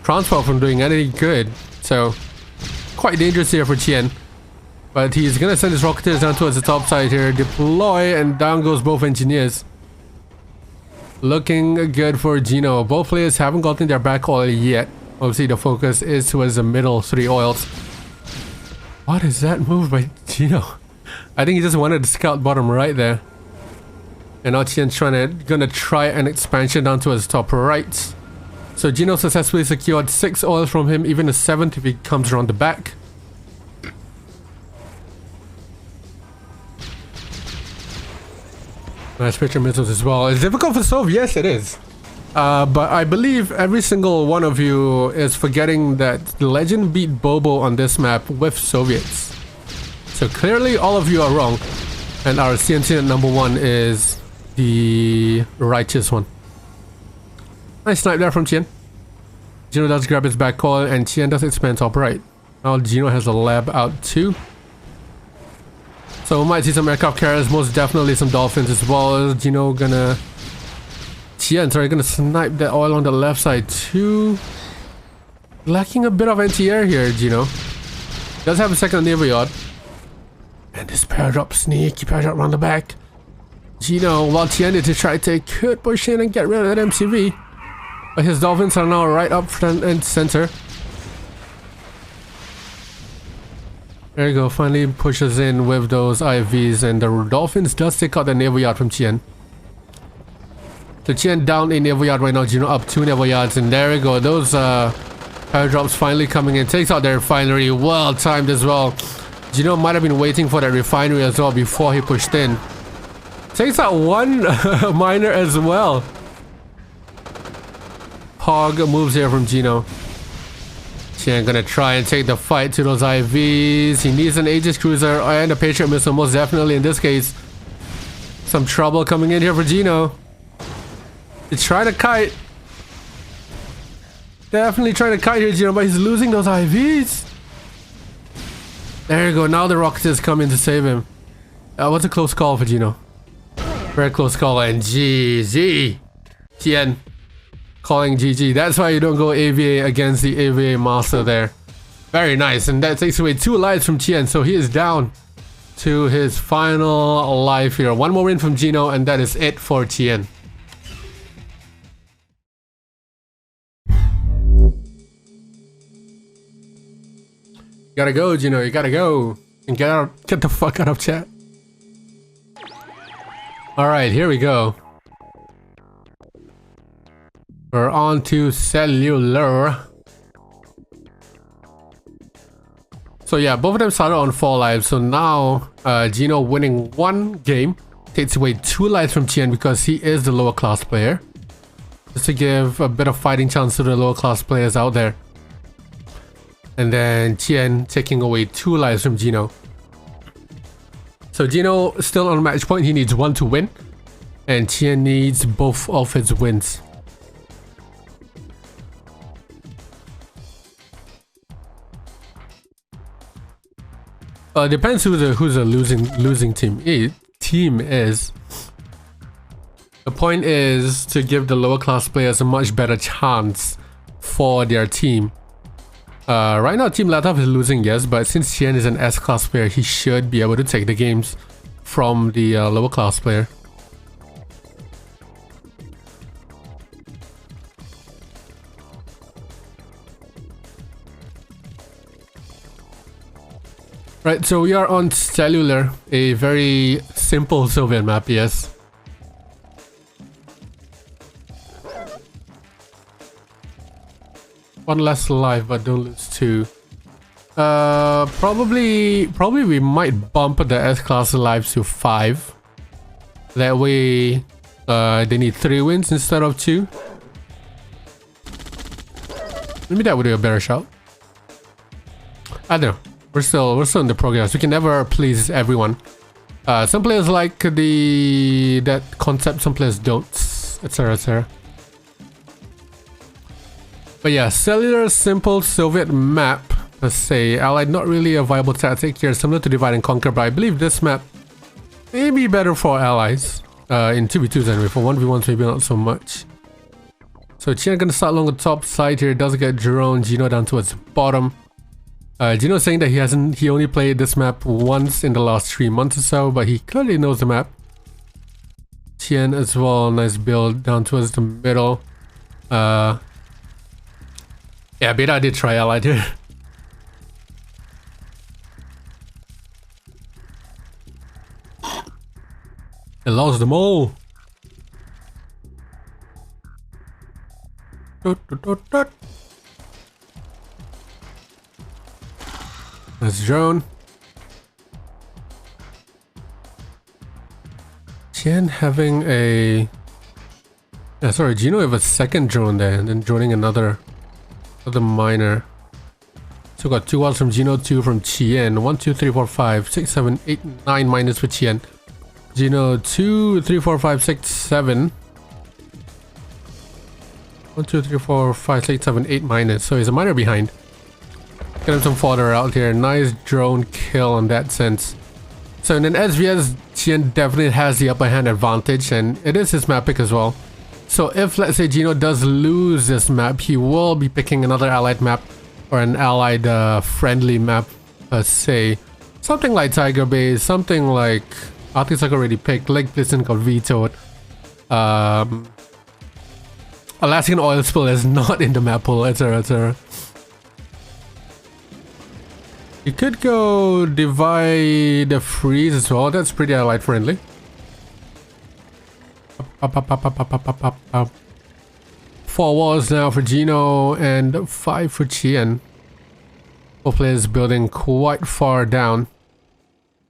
transport from doing anything good. So, quite dangerous here for Qien. But he's going to send his Rocketeers down towards the top side here. Deploy, and down goes both engineers. Looking good for Gino. Both players haven't gotten their back oil yet. Obviously the focus is towards the middle 3 oils. What is that move by Gino? I think he just wanted to scout bottom right there. And now Qien's gonna try an expansion down towards top right. So Gino successfully secured 6 oils from him, even a 7th if he comes around the back. Nice Patriot missiles as well. It's difficult for Sov, yes it is. But I believe every single one of you is forgetting that the Legend beat Bobo on this map with Soviets. So clearly all of you are wrong. And our CNC at number 1 is the righteous one. Nice snipe there from Qien. Gino does grab his back call, and Qien does expand top right. Now Gino has a lab out too. So we might see some aircraft carriers, most definitely some dolphins as well. Gino gonna... Qien's gonna snipe that oil on the left side too. Lacking a bit of anti-air here, Gino. Does have a second naval yard. And this paradrop, sneaky paradrop around the back. Gino, while Qien did to try to take, could push in and get rid of that MCV. But his Dolphins are now right up front and center. There you go, finally pushes in with those IVs, and the Dolphins does take out the naval yard from Qien. So Qien down a naval yard right now, Gino up 2 naval yards, and there we go, those airdrops finally coming in. Takes out the refinery, well timed as well. Gino might have been waiting for that refinery as well before he pushed in. Takes out 1 miner as well. Hog moves here from Gino. Qien gonna try and take the fight to those IVs. He needs an Aegis cruiser and a Patriot missile, most definitely in this case. Some trouble coming in here for Gino. He's trying to kite. Definitely trying to kite here, Gino, but he's losing those IVs. There you go, now the rockets come in to save him. What's a close call for Gino? Very close call, and GG. Qien calling GG. That's why you don't go AVA against the AVA master there. Very nice, and that takes away 2 lives from Qien, so he is down to his final life here. 1 more win from Gino, and that is it for Qien. You gotta go, Gino, you gotta go. And get the fuck out of chat. Alright, here we go. We're on to Cellular. So yeah, both of them started on 4 lives. So now Gino winning 1 game takes away 2 lives from Qien because he is the lower class player. Just to give a bit of fighting chance to the lower class players out there. And then Qien taking away 2 lives from Gino. So Gino still on match point. He needs 1 to win. And Qien needs both of his wins. Depends who the losing team is. The point is to give the lower class players a much better chance for their team. Right now Team Latof is losing, yes, but since Qien is an S class player, he should be able to take the games from the lower class player. Right, so we are on Cellular, a very simple Soviet map, yes. One less life, but don't lose 2. Probably we might bump the S-class lives to 5. That way, they need 3 wins instead of 2. Maybe that would be a better shout. I don't know. We're still in the progress. We can never please everyone. Some players like that concept, some players don't, etc, etc. But yeah, Cellular, simple Soviet map per se. Allied, not really a viable tactic here, similar to Divide and Conquer, but I believe this map may be better for allies. In 2v2s anyway, for 1v1s maybe not so much. So Qien gonna start along the top side here, does get drone, Gino down towards the bottom. Gino saying that he only played this map once in the last 3 months or so, but he clearly knows the map. Qien as well, nice build down towards the middle. Yeah, Beta did try Allied here. It lost them all. Nice drone. Qien having a... Yeah, sorry, Gino have a second drone there and then droning another miner. So got 2 walls from Gino, 2 from Qien. 1, 2, 3, 4, 5, 6, 7, 8, 9 miners for Qien. Gino 2, 3, 4, 5, 6, 7. 1, 2, 3, 4, 5, 6, 7, 8 miners. So he's a miner behind. Get him some fodder out here. Nice drone kill in that sense. So in an SVS, Qien definitely has the upper hand advantage, and it is his map pick as well. So if, let's say, Gino does lose this map, he will be picking another allied map or an allied friendly map per se. Something like Tiger Bay, something like... Arctic's like already picked, Lake Blitzen got vetoed. Alaskan oil spill is not in the map pool, etc, etc. You could go divide the freeze as well. That's pretty allied friendly. Up. 4 walls now for Gino and 5 for Qien. Both players building quite far down.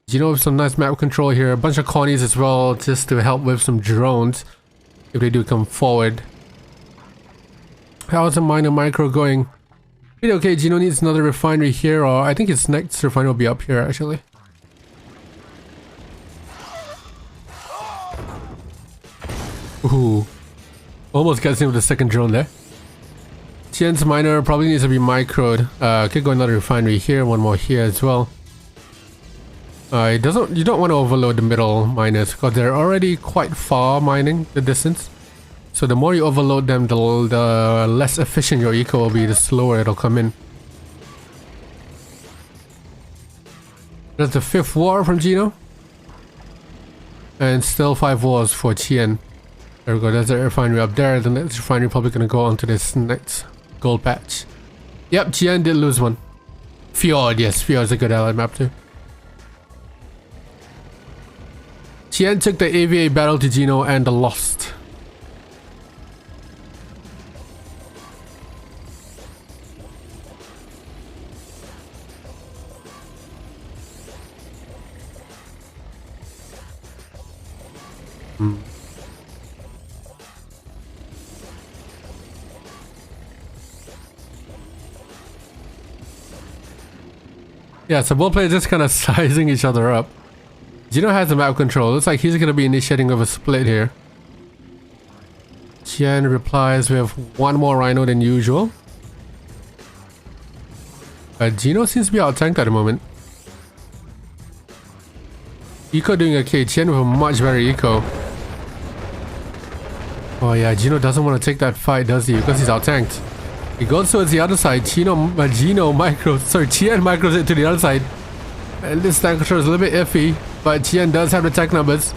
Gino with some nice map control here. A bunch of colonies as well, just to help with some drones if they do come forward. How's the minor micro going? Pretty okay. Gino needs another refinery here, or I think his next refinery will be up here actually. Ooh. Almost gets him with the second drone there. Qien's miner probably needs to be microed. Could go another refinery here, one more here as well. You don't want to overload the middle miners because they're already quite far mining the distance. So the more you overload them, the less efficient your eco will be, the slower it'll come in. That's the 5th war from Gino. And still 5 wars for Qien. There we go, there's the refinery up there. The next refinery probably gonna go onto this next gold patch. Yep, Qien did lose one. Fjord, yes, Fjord's a good allied map too. Qien took the AVA battle to Gino and lost. Yeah, so both players just kind of sizing each other up. Gino has the map control. Looks like he's going to be initiating of a split here. Qien replies with 1 more rhino than usual. Gino seems to be out tanked at the moment. Eco doing okay. Qien with a much better eco. Oh yeah, Gino doesn't want to take that fight, does he? Because he's out tanked. He goes towards the other side. Qien micros it to the other side. And this tank control is a little bit iffy, but Qien does have the tank numbers.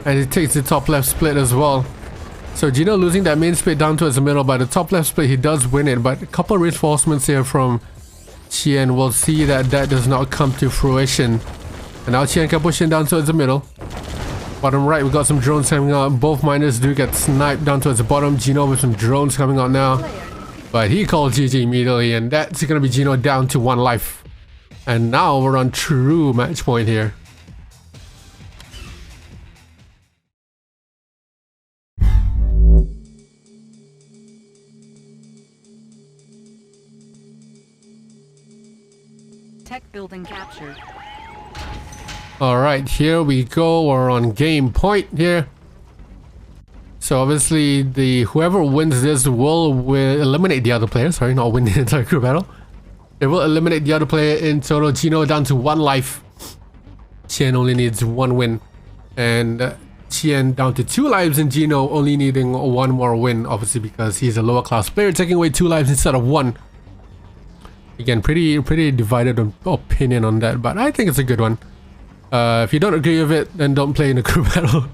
And he takes the top left split as well. So Gino losing that main split down towards the middle, but the top left split he does win it. But a couple of reinforcements here from Qien will see that that does not come to fruition. And now Qien can push in down towards the middle. Bottom right, we got some drones coming out. Both miners do get sniped down towards the bottom. Gino with some drones coming out now. But he called GG immediately, and that's going to be Gino down to 1 life. And now we're on true match point here. Tech building captured. Alright, here we go. We're on game point here. So obviously whoever wins this will eliminate the other player. Sorry, not win the entire crew battle. They will eliminate the other player in total. Gino down to 1 life. Qien only needs 1 win. And Qien down to 2 lives, and Gino only needing 1 more win, obviously because he's a lower class player, taking away 2 lives instead of 1. Again, pretty divided opinion on that, but I think it's a good one. If you don't agree with it, then don't play in a crew battle.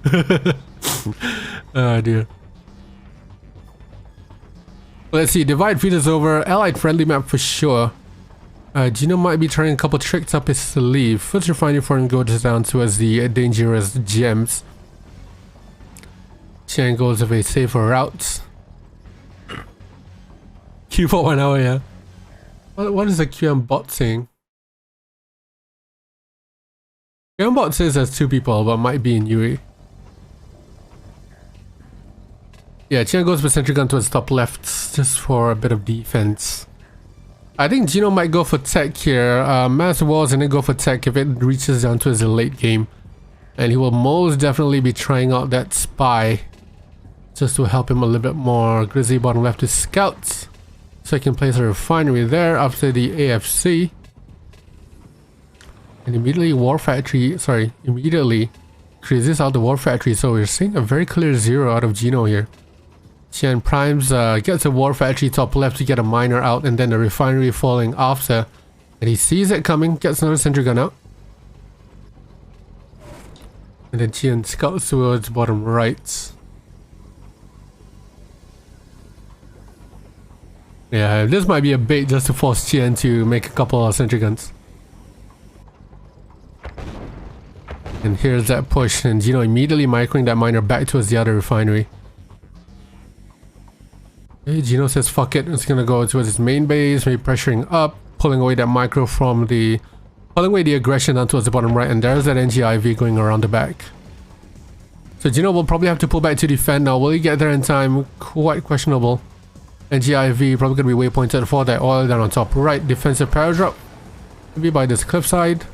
Oh dear. Let's see, divide feed is over. Allied friendly map for sure. Gino might be trying a couple tricks up his sleeve. First refinery for him goes down towards the dangerous gems. Qien goes with a safer route. Q for 1 hour, yeah. What is the QM bot saying? QM bot says there's 2 people, but might be in Yuri. Yeah, Qien goes with sentry gun towards top left, just for a bit of defense. I think Gino might go for tech here. Mass walls and then go for tech if it reaches down towards the late game. And he will most definitely be trying out that spy, just to help him a little bit more. Grizzly bottom left is scouts. So he can place a refinery there after the AFC. And immediately immediately creases out the war factory. So we're seeing a very clear 0 out of Gino here. Qien primes, gets a war factory top left to get a miner out, and then the refinery falling after. And he sees it coming, gets another sentry gun out. And then Qien scouts towards bottom right. Yeah, this might be a bait just to force Qien to make a couple of sentry guns. And here's that push, and Gino immediately microing that miner back towards the other refinery. Okay, Gino says fuck it, it's gonna go towards his main base, maybe pressuring up, pulling away that micro from the... pulling away the aggression down towards the bottom right, and there's that NGIV going around the back. So Gino will probably have to pull back to defend now. Will he get there in time? Quite questionable. NGIV probably gonna be waypointed for that oil down on top right. Defensive power drop. Maybe by this cliffside.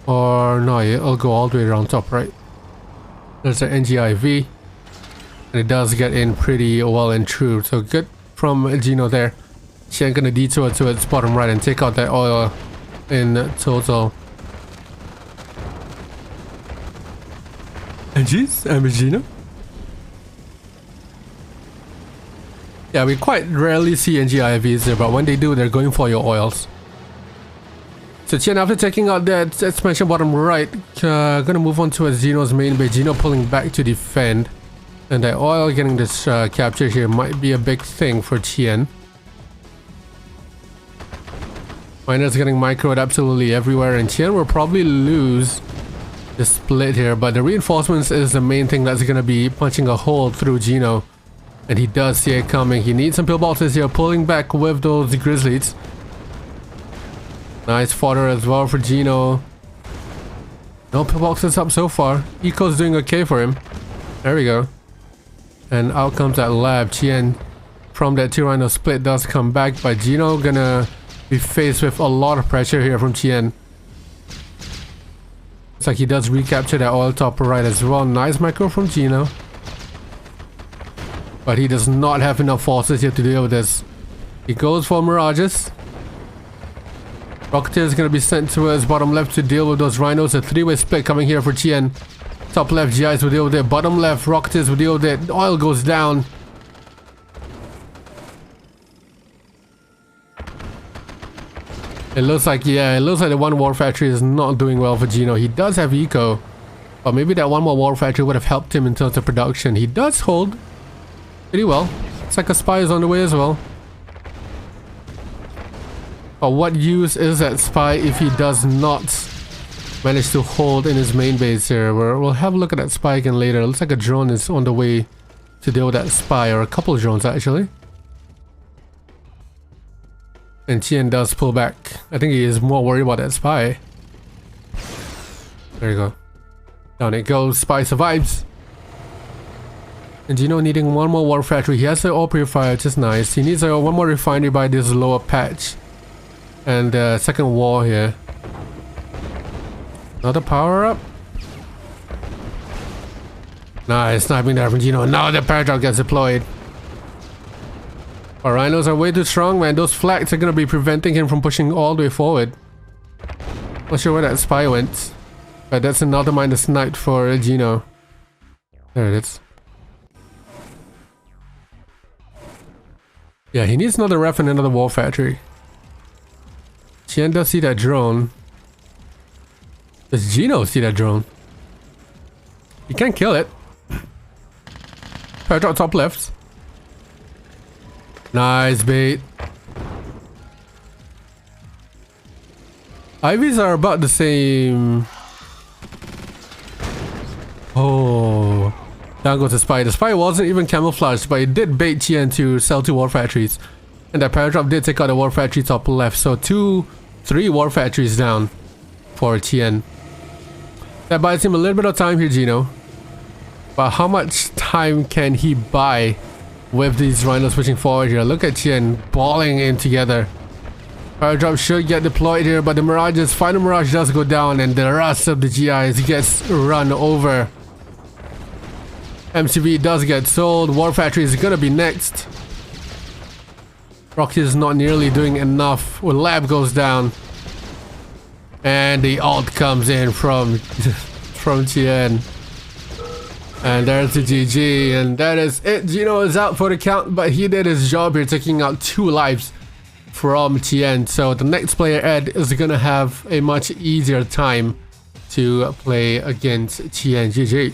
Or no, it'll go all the way around top right. There's an NGIV. And it does get in pretty well and true. So good from Gino there. Qien gonna detour to its bottom right and take out that oil in total. And geez, I'm Gino. Yeah, we quite rarely see NGIVs there, but when they do, they're going for your oils. So Qien, after taking out that expansion bottom right, gonna move on towards Gino's main base. Gino pulling back to defend. And that oil getting this capture here might be a big thing for Qien. Miners getting microed absolutely everywhere, and Qien will probably lose the split here, but the reinforcements is the main thing that's gonna be punching a hole through Gino. And he does see it coming. He needs some pillboxes here, pulling back with those grizzlies. Nice fodder as well for Gino. No pillboxes up so far. Eco's doing okay for him. There we go. And out comes that lab. Qien from that 2 rhino split does come back, but Gino gonna be faced with a lot of pressure here from Qien. Looks like he does recapture that oil top right as well. Nice micro from Gino. But he does not have enough forces here to deal with this. He goes for mirages. Rocketeer is going to be sent towards bottom left to deal with those rhinos. A 3-way split coming here for Qien. Top left, GIs will deal with it. Bottom left, Rocketeers will deal with it. Oil goes down. It looks like, yeah, it looks like the one war factory is not doing well for Gino. He does have eco. But maybe that one more war factory would have helped him in terms of production. He does hold pretty well. It's like a spy is on the way as well. But what use is that spy if he does not manage to hold in his main base here? We'll have a look at that spy again later. It looks like a drone is on the way to deal with that spy, or a couple of drones actually. And Qien does pull back. I think he is more worried about that spy. There you go. Down it goes. Spy survives. And Gino needing one more war factory. He has the ore purifier, which is nice. He needs one more refinery by this lower patch. And second wall here. Another power up. Nice, sniping there from Gino. Now the paratrap gets deployed. Our rhinos are way too strong, man. Those flags are gonna be preventing him from pushing all the way forward. Not sure where that spy went. But that's another miner sniped for Gino. There it is. Yeah, he needs another ref and another war factory. Qien does see that drone. Does Gino see that drone? He can't kill it. Paratrap top left. Nice bait. IVs are about the same. Oh. Down goes the spy. The spy wasn't even camouflaged, but it did bait Qien to sell 2 war factories. And that paratrap did take out the war factory top left. So 3 war factories down for Qien. That buys him a little bit of time here, Gino. But how much time can he buy with these rhinos pushing forward here? Look at Qien balling in together. Paratrap should get deployed here, but the mirages, final mirage does go down, and the rest of the GIs gets run over. MCV does get sold. War factory is gonna be next. Rocky is not nearly doing enough. Well, lab goes down. And the ult comes in from Qien. And there's the GG, and that is it. Gino is out for the count, but he did his job here, taking out 2 lives from Qien. So the next player, Ed, is gonna have a much easier time to play against Qien. GG.